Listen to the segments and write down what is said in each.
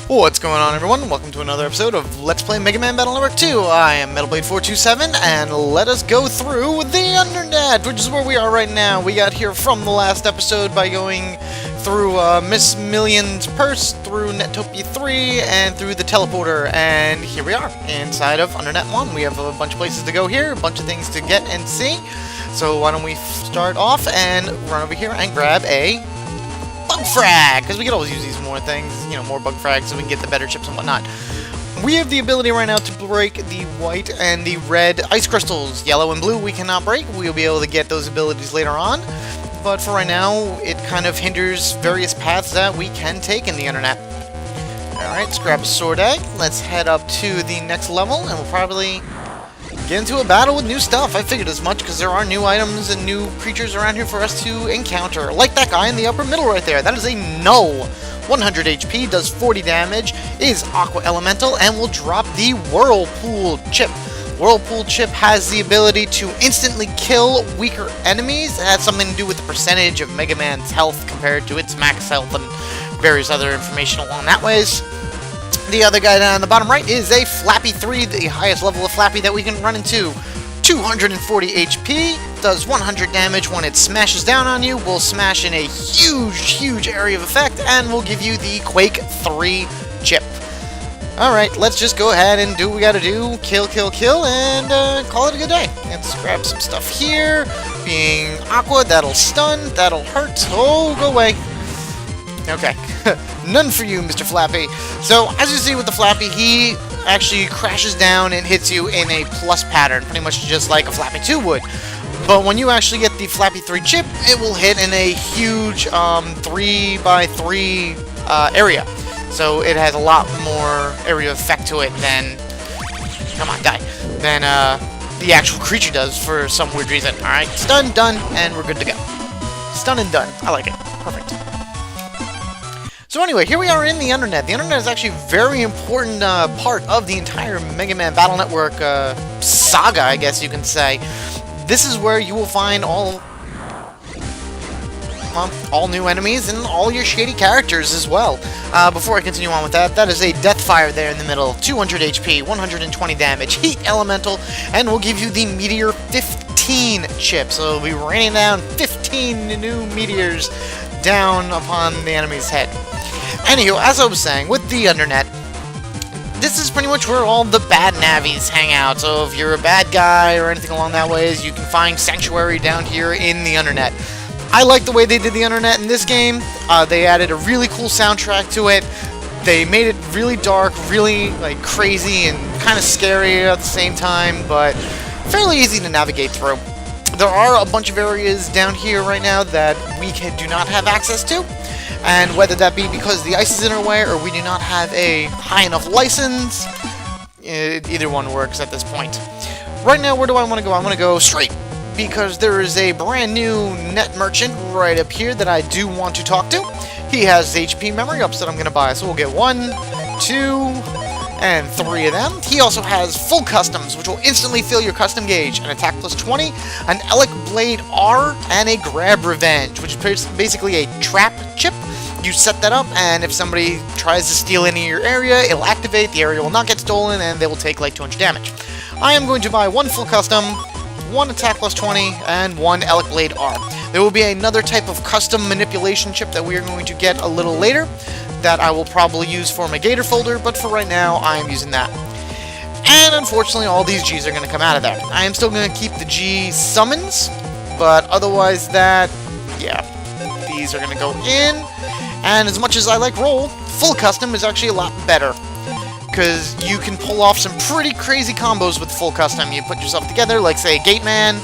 What's going on, everyone? Welcome to another episode of Let's Play Mega Man Battle Network 2. I am MetalBlade427, and let us go through the Undernet, which is where we are right now. We got here from the last episode by going through Miss Million's Purse, through Netopia 3, and through the Teleporter, and here we are, inside of Undernet 1. We have a bunch of places to go here, a bunch of things to get and see. So why don't we start off and run over here and grab a bug frag, because we could always use these more things, more bug frags so we can get the better chips and whatnot. We have the ability right now to break the white and the red ice crystals. Yellow and blue we cannot break. We'll be able to get those abilities later on, but for right now it kind of hinders various paths that we can take in the Undernet. Alright, let's grab a sword egg. Let's head up to the next level, and we'll probably get into a battle with new stuff. I figured as much, because there are new items and new creatures around here for us to encounter. Like that guy in the upper middle right there. That is a null. 100 HP, does 40 damage, is Aqua Elemental, and will drop the Whirlpool chip. Whirlpool chip has the ability to instantly kill weaker enemies. It has something to do with the percentage of Mega Man's health compared to its max health and various other information along that ways. The other guy down on the bottom right is a Flappy 3, the highest level of Flappy that we can run into. 240 HP, does 100 damage when it smashes down on you, will smash in a huge area of effect, and will give you the Quake 3 chip. Alright, let's just go ahead and do what we gotta do. Kill, and call it a good day. Let's grab some stuff here. Being Aqua, that'll stun, that'll hurt. Oh, go away. Okay. None for you, Mr. Flappy. So, as you see with the Flappy, he actually crashes down and hits you in a plus pattern, pretty much just like a Flappy 2 would. But when you actually get the Flappy 3 chip, it will hit in a huge 3x3 area. So it has a lot more area effect to it than... Come on, die. Than the actual creature does for some weird reason. Alright, stun, done, and we're good to go. Stun and done. I like it. Perfect. So anyway, here we are in the Undernet. The Undernet is actually a very important part of the entire Mega Man Battle Network saga, I guess you can say. This is where you will find all new enemies and all your shady characters as well. Before I continue on with that, that is a Deathfire there in the middle. 200 HP, 120 damage, Heat Elemental, and we'll give you the Meteor 15 chip. So it'll be raining down 15 new meteors down upon the enemy's head. Anywho, as I was saying, with the Undernet, this is pretty much where all the bad navies hang out. So if you're a bad guy or anything along that ways, you can find Sanctuary down here in the Undernet. I like the way they did the Undernet in this game. They added a really cool soundtrack to it. They made it really dark, really crazy and kind of scary at the same time, but fairly easy to navigate through. There are a bunch of areas down here right now that we do not have access to. And whether that be because the ice is in our way or we do not have a high enough license, either one works at this point. Right now, where do I want to go? I want to go straight, because there is a brand new net merchant right up here that I do want to talk to. He has HP memory ups that I'm going to buy, so we'll get 1, 2, and 3 of them. He also has full customs, which will instantly fill your custom gauge, an attack plus 20, an Elec Blade R, and a Grab Revenge, which is basically a trap chip. You set that up, and if somebody tries to steal any of your area, it'll activate, the area will not get stolen, and they will take like 200 damage. I am going to buy 1 full custom, 1 attack plus 20, and 1 Elec Blade R. There will be another type of custom manipulation chip that we are going to get a little later that I will probably use for my Gator folder, but for right now, I am using that. And unfortunately, all these Gs are going to come out of there. I am still going to keep the G summons, but otherwise that, yeah, these are going to go in. And as much as I like roll, full custom is actually a lot better, because you can pull off some pretty crazy combos with full custom. You put yourself together, like say Gate Man,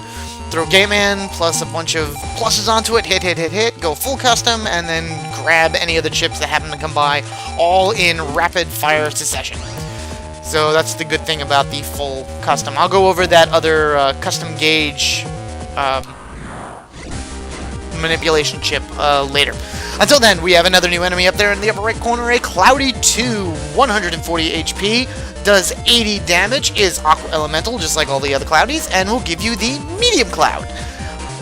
throw Gate Man plus a bunch of pluses onto it, hit, go full custom, and then grab any of the chips that happen to come by, all in rapid fire succession. So that's the good thing about the full custom. I'll go over that other custom gauge manipulation chip later. Until then, we have another new enemy up there in the upper right corner, a Cloudy 2, 140 HP, does 80 damage, is Aqua Elemental, just like all the other Cloudies, and will give you the Medium Cloud.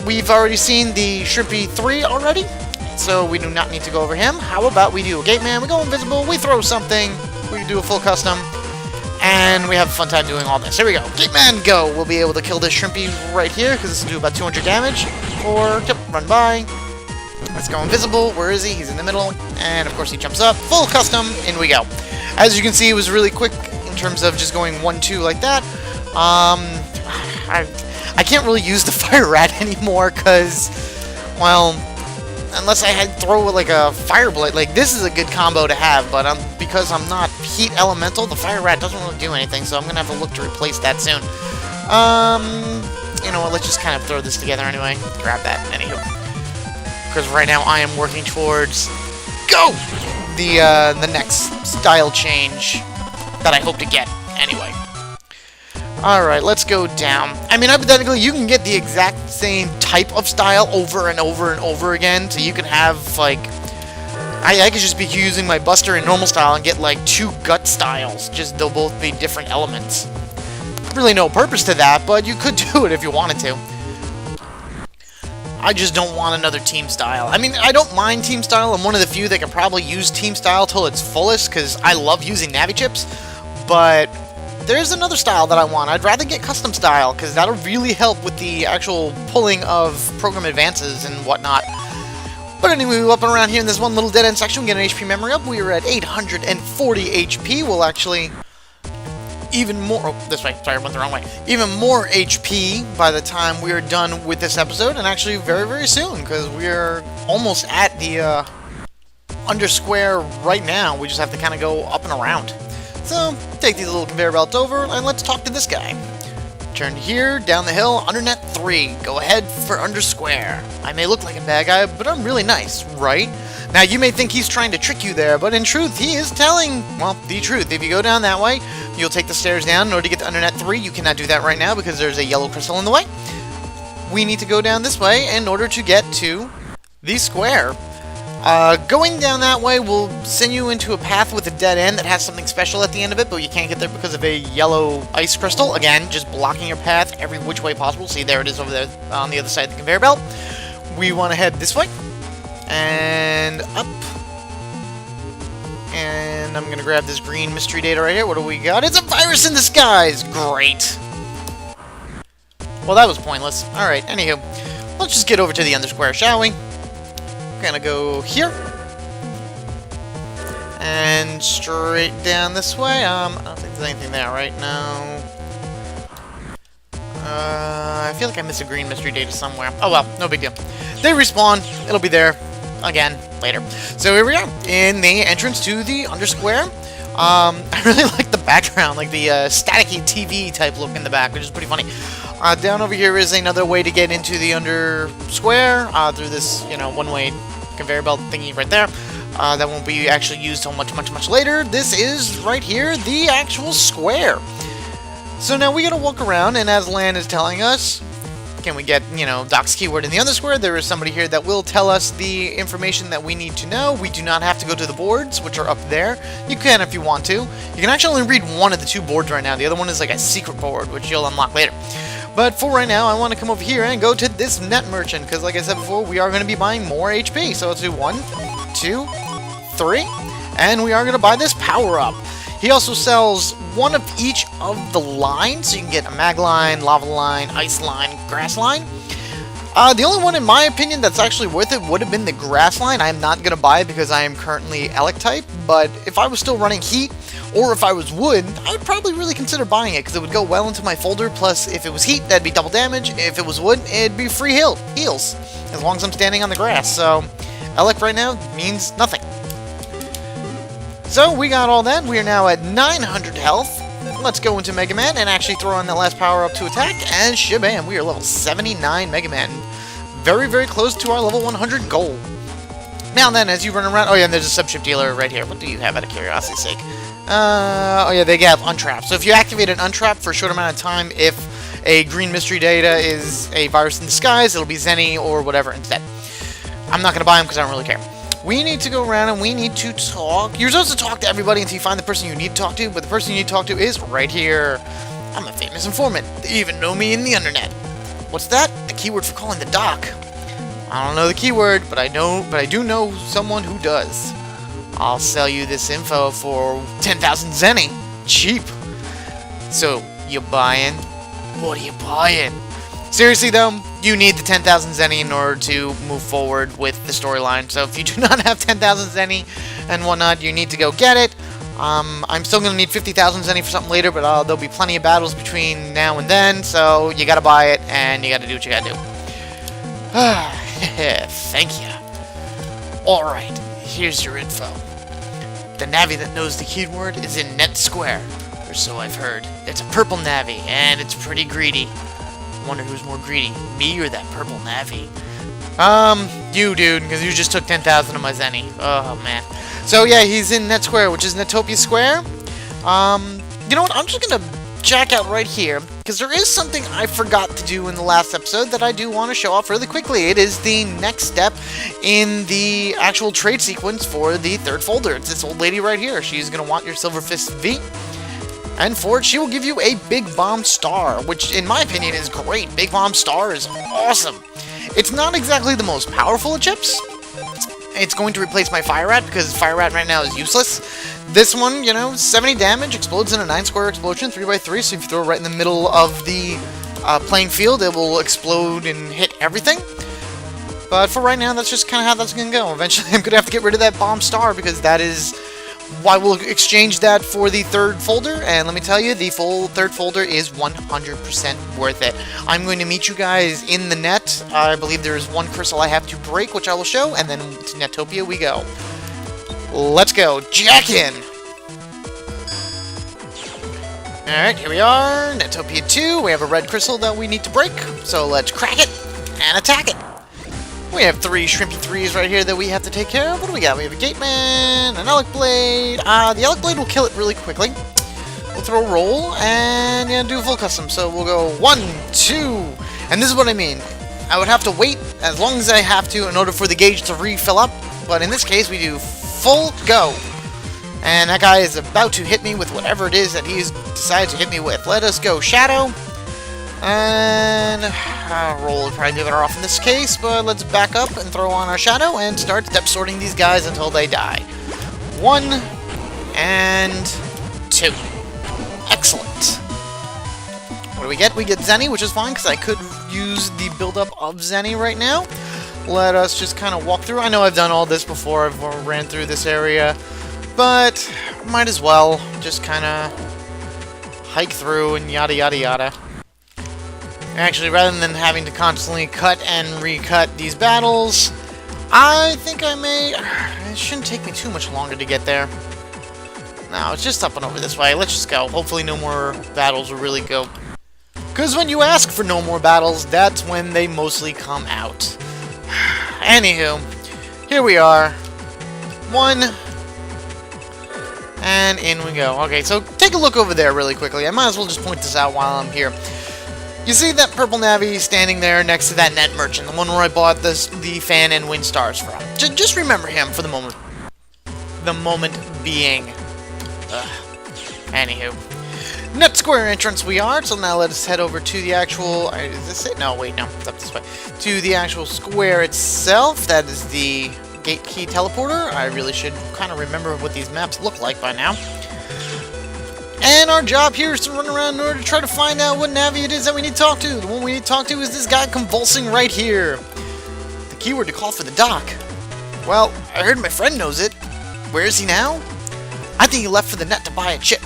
We've already seen the Shrimpy 3 already. so we do not need to go over him. How about we do a Gate Man, we go invisible, we throw something, we do a full custom, and we have a fun time doing all this. Here we go. Gate Man, go! We'll be able to kill this Shrimpy right here, because this will do about 200 damage. Or, yep, run by. Let's go invisible. Where is he? He's in the middle. And, of course, he jumps up. Full custom. In we go. As you can see, it was really quick in terms of just going 1-2 like that. I can't really use the Fire Rat anymore, because, well, unless I had throw like a Fire Blade. Like, this is a good combo to have, but because I'm not Heat Elemental, the Fire Rat doesn't really do anything, so I'm going to have to look to replace that soon. You know what, let's just kind of throw this together anyway. Grab that, anywho. Because right now I am working towards... Go! The next style change that I hope to get, anyway. Alright, let's go down. I mean, hypothetically, you can get the exact same type of style over and over and over again, so you can have, like... I could just be using my Buster in normal style and get, like, 2 gut styles. Just, they'll both be different elements. Really no purpose to that, but you could do it if you wanted to. I just don't want another team style. I mean, I don't mind team style. I'm one of the few that can probably use team style till its fullest, because I love using Navi chips, but there's another style that I want. I'd rather get custom style, because that'll really help with the actual pulling of program advances and whatnot. But anyway, up and around here in this one little dead-end section, we get an HP memory up. We are at 840 HP. We'll actually... even more... Oh, this way. Sorry, I went the wrong way. Even more HP by the time we are done with this episode, and actually very, very soon, because we're almost at the under square right now. We just have to kind of go up and around. So, take these little conveyor belts over, and let's talk to this guy. Turn here, down the hill, Undernet 3. Go ahead for under square. I may look like a bad guy, but I'm really nice, right? Now, you may think he's trying to trick you there, but in truth, he is telling, well, the truth. If you go down that way, you'll take the stairs down in order to get to Undernet 3. You cannot do that right now because there's a yellow crystal in the way. We need to go down this way in order to get to the square. Going down that way will send you into a path with a dead end that has something special at the end of it, but you can't get there because of a yellow ice crystal. Again, just blocking your path every which way possible. See, there it is over there on the other side of the conveyor belt. We want to head this way. And up. And I'm going to grab this green mystery data right here. What do we got? It's a virus in disguise! Great. Well, that was pointless. Alright, anywho. Let's just get over to the undersquare, shall we? We're going to go here. And straight down this way. I don't think there's anything there right now. I feel like I missed a green mystery data somewhere. Oh well, no big deal. They respawn. It'll be there. Again, later. So here we are, in the entrance to the undersquare. I really like the background, like the staticky TV type look in the back, which is pretty funny. Down over here is another way to get into the undersquare, through this, you know, one-way conveyor belt thingy right there. That won't be actually used till much later. This is, right here, the actual square. So now we gotta walk around, and as Lan is telling us, can we get, you know, Doc's keyword in the undersquare? There is somebody here that will tell us the information that we need to know. We do not have to go to the boards, which are up there. You can if you want to. You can actually only read one of the 2 boards right now. The other one is like a secret board, which you'll unlock later. But for right now, I want to come over here and go to this net merchant, because like I said before, we are going to be buying more HP. So let's do 1, 2, 3, and we are going to buy this power-up. He also sells one of each of the lines, so you can get a mag line, lava line, ice line, grass line. The only one, in my opinion, that's actually worth it would have been the grass line. I am not going to buy it because I am currently Elec type, but if I was still running heat, or if I was wood, I would probably really consider buying it because it would go well into my folder, plus if it was heat, that'd be double damage. If it was wood, it'd be free heals, as long as I'm standing on the grass. So, Elec right now means nothing. So, we got all that. We are now at 900 health. Let's go into Mega Man and actually throw on that last power-up to attack, and shabam, we are level 79 Mega Man. Very, very close to our level 100 goal. Now then, as you run around... Oh yeah, and there's a subship dealer right here. What do you have, out of curiosity's sake? Oh yeah, they have Untrap. So if you activate an Untrap for a short amount of time, if a green mystery data is a virus in disguise, it'll be Zenny or whatever instead. I'm not going to buy them because I don't really care. We need to go around and we need to talk. You're supposed to talk to everybody until you find the person you need to talk to, but the person you need to talk to is right here. I'm a famous informant. They even know me in the Undernet. What's that? A keyword for calling the doc. I don't know the keyword, but I do know someone who does. I'll sell you this info for 10,000 zenny. Cheap. So, you buying? What are you buying? Seriously though, you need the 10,000 zenny in order to move forward with the storyline. So if you do not have 10,000 zenny and whatnot, you need to go get it. I'm still going to need 50,000 zenny for something later, but there'll be plenty of battles between now and then, so you gotta buy it, and you gotta do what you gotta do. Thank you. Alright, here's your info. The Navi that knows the keyword is in Net Square, or so I've heard. It's a purple Navi, and it's pretty greedy. Wonder who's more greedy, me or that purple Navi? You, dude, because you just took 10,000 of my zenny. Oh, man. So, yeah, he's in Net Square, which is Netopia Square. You know what? I'm just gonna jack out right here, because there is something I forgot to do in the last episode that I do want to show off really quickly. It is the next step in the actual trade sequence for the third folder. It's this old lady right here. She's gonna want your Silver Fist V. And for it, she will give you a Big Bomb Star, which, in my opinion, is great. Big Bomb Star is awesome. It's not exactly the most powerful of chips. It's going to replace my Fire Rat, because Fire Rat right now is useless. This one, you know, 70 damage, explodes in a 9-square explosion, 3x3, so if you throw it right in the middle of the playing field, it will explode and hit everything. But for right now, that's just kind of how that's going to go. Eventually, I'm going to have to get rid of that Bomb Star, because that is why we'll exchange that for the third folder, and let me tell you, the full third folder is 100% worth it. I'm going to meet you guys in the net. I believe there is one crystal I have to break, which I will show, and then to Netopia we go. Let's go. Jack in! Alright, here we are. Netopia 2. We have a red crystal that we need to break, so let's crack it and attack it. We have 3 Shrimpy 3s right here that we have to take care of. What do we got? We have a Gateman, an Elec Blade. The Elec Blade will kill it really quickly. We'll throw a roll and do a full custom. So we'll go 1, 2, and this is what I mean. I would have to wait as long as I have to in order for the gauge to refill up. But in this case, we do full go. And that guy is about to hit me with whatever it is that he's decided to hit me with. Let us go Shadow. And roll would probably be better off in this case, but let's back up and throw on our Shadow and start step sorting these guys until they die. 1 and 2. Excellent. What do we get? We get Zenny, which is fine because I could use the buildup of Zenny right now. Let us just kind of walk through. I know I've done all this before. I've ran through this area, but might as well just kind of hike through and yada yada yada. Actually, rather than having to constantly cut and recut these battles, I think I may... It shouldn't take me too much longer to get there. No, it's just up and over this way. Let's just go. Hopefully no more battles will really go. Because when you ask for no more battles, that's when they mostly come out. Anywho, here we are. 1. And in we go. Okay, so take a look over there really quickly. I might as well just point this out while I'm here. You see that purple Navi standing there next to that net merchant, the one where I bought the fan and wind stars from. Just remember him for the moment. The moment being. Anywho. Net Square entrance we are, so now let us head over to the actual... Is this it? No, wait, no. It's up this way. To the actual square itself. That is the gate key teleporter. I really should kind of remember what these maps look like by now. And our job here is to run around in order to try to find out what Navi it is that we need to talk to. The one we need to talk to is this guy convulsing right here. The keyword to call for the dock. Well, I heard my friend knows it. Where is he now? I think he left for the net to buy a chip.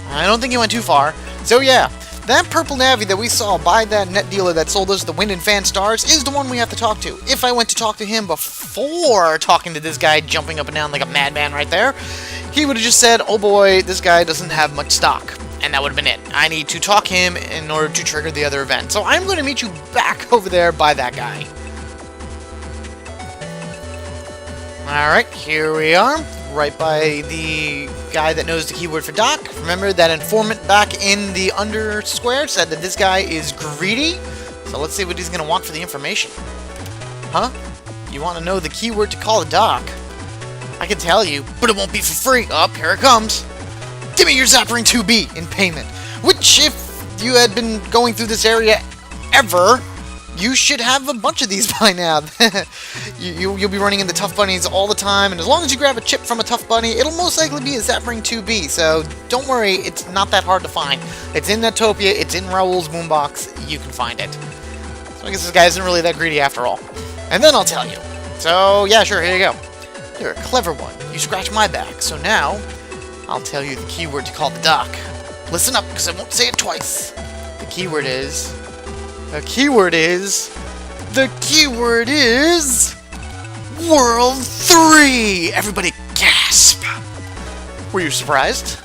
I don't think he went too far. So yeah, that purple Navi that we saw by that net dealer that sold us the wind and fan stars is the one we have to talk to. If I went to talk to him before talking to this guy jumping up and down like a madman right there, he would have just said, oh boy, this guy doesn't have much stock. And that would have been it. I need to talk him in order to trigger the other event. So I'm going to meet you back over there by that guy. Alright, here we are. Right by the guy that knows the keyword for dock. Remember that informant back in the under square said that this guy is greedy. So let's see what he's going to want for the information. Huh? You want to know the keyword to call the dock? I can tell you, but it won't be for free. Up, here it comes. Give me your Zapring 2B in payment. Which, if you had been going through this area ever, you should have a bunch of these by now. You'll be running into tough bunnies all the time, and as long as you grab a chip from a tough bunny, it'll most likely be a Zapring 2B, so don't worry, it's not that hard to find. It's in Netopia, it's in Raoul's boombox, you can find it. So I guess this guy isn't really that greedy after all. And then I'll tell you. So, yeah, sure, here you go. You're a clever one. You scratch my back, so now I'll tell you the keyword to call the doc. Listen up, because I won't say it twice. The keyword is... World 3! Everybody gasp! Were you surprised?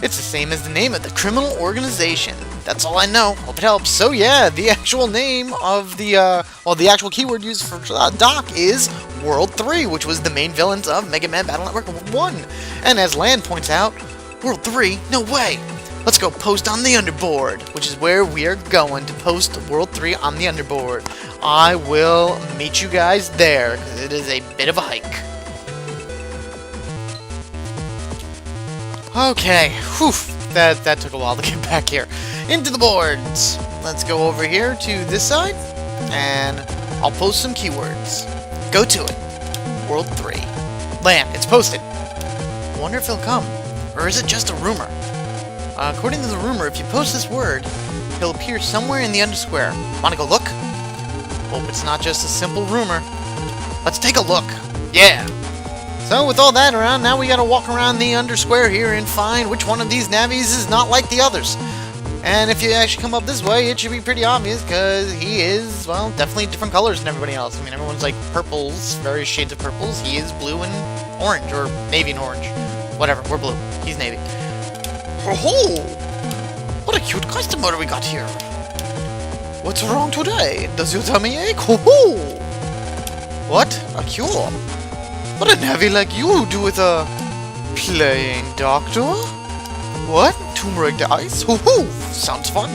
It's the same as the name of the criminal organization. That's all I know. Hope it helps. So yeah, the actual name of the, the actual keyword used for Doc is World 3, which was the main villains of Mega Man Battle Network 1. And as Land points out, World 3? No way! Let's go post on the underboard, which is where we are going to post World 3 on the underboard. I will meet you guys there, because it is a bit of a hike. Okay, whew, that took a while to get back here. Into the boards. Let's go over here to this side, and I'll post some keywords. Go to it. World 3. Land, it's posted. Wonder if he'll come, or is it just a rumor? According to the rumor, if you post this word, he'll appear somewhere in the undersquare. Wanna go look? Hope it's not just a simple rumor. Let's take a look. Yeah! So with all that around, now we gotta walk around the undersquare here and find which one of these navies is not like the others. And if you actually come up this way, it should be pretty obvious, because he is, well, definitely different colors than everybody else. I mean, everyone's like purples, various shades of purples. He is blue and orange, or navy and orange. Whatever, we're blue. He's navy. Oh, what a cute customer we got here. What's wrong today? Does your tummy ache? Ho-ho! What? A cure? What a navvy like you do with a... playing doctor? What? Turmeric the ice? Ho-ho! Sounds fun.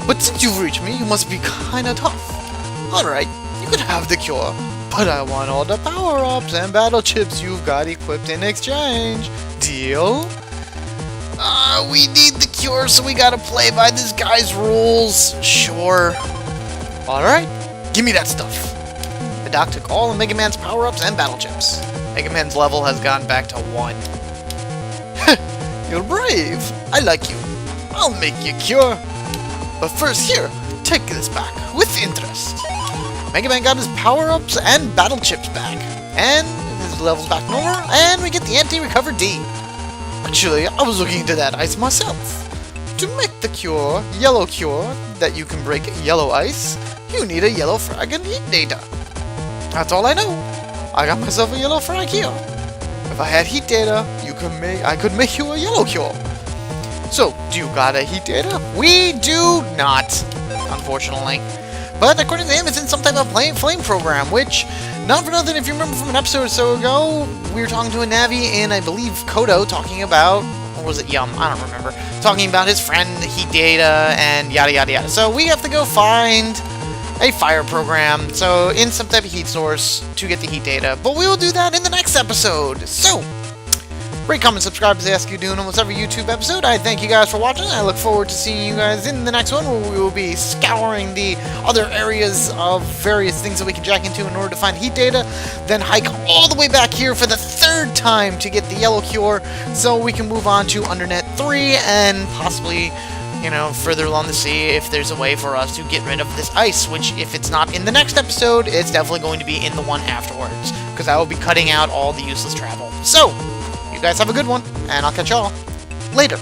But since you've reached me, you must be kinda tough. Alright, you can have the cure. But I want all the power-ups and battle chips you've got equipped in exchange. Deal? We need the cure, so we gotta play by this guy's rules. Sure. Alright, give me that stuff. The doc took all of Mega Man's power-ups and battle chips. Mega Man's level has gone back to 1. You're brave. I like you. I'll make you cure. But first, here, take this back, with interest. Mega Man got his power-ups and battle chips back. And his level's back normal, and we get the anti-recover D. Actually, I was looking into that ice myself. To make the cure, yellow cure, that you can break yellow ice, you need a yellow frag and heat data. That's all I know. I got myself a yellow frag here. If I had heat data, I could make you a yellow cure. So, do you got a heat data? We do not, unfortunately. But according to him, it's in some type of flame program, which, not for nothing, if you remember from an episode or so ago, we were talking to a Navi in, I believe, Kodo, talking about, or was it Yum? I don't remember. Talking about his friend, heat data, and yada yada yada. So we have to go find a fire program, so in some type of heat source to get the heat data. But we will do that in the next episode. So, rate, comment, subscribe as I ask you to do in almost every YouTube episode. I thank you guys for watching. I look forward to seeing you guys in the next one, where we will be scouring the other areas of various things that we can jack into in order to find heat data, then hike all the way back here for the 3rd time to get the yellow cure, so we can move on to Undernet 3 and possibly, you know, further along to see if there's a way for us to get rid of this ice, which, if it's not in the next episode, it's definitely going to be in the one afterwards, because I will be cutting out all the useless travel. So, you guys have a good one, and I'll catch y'all later.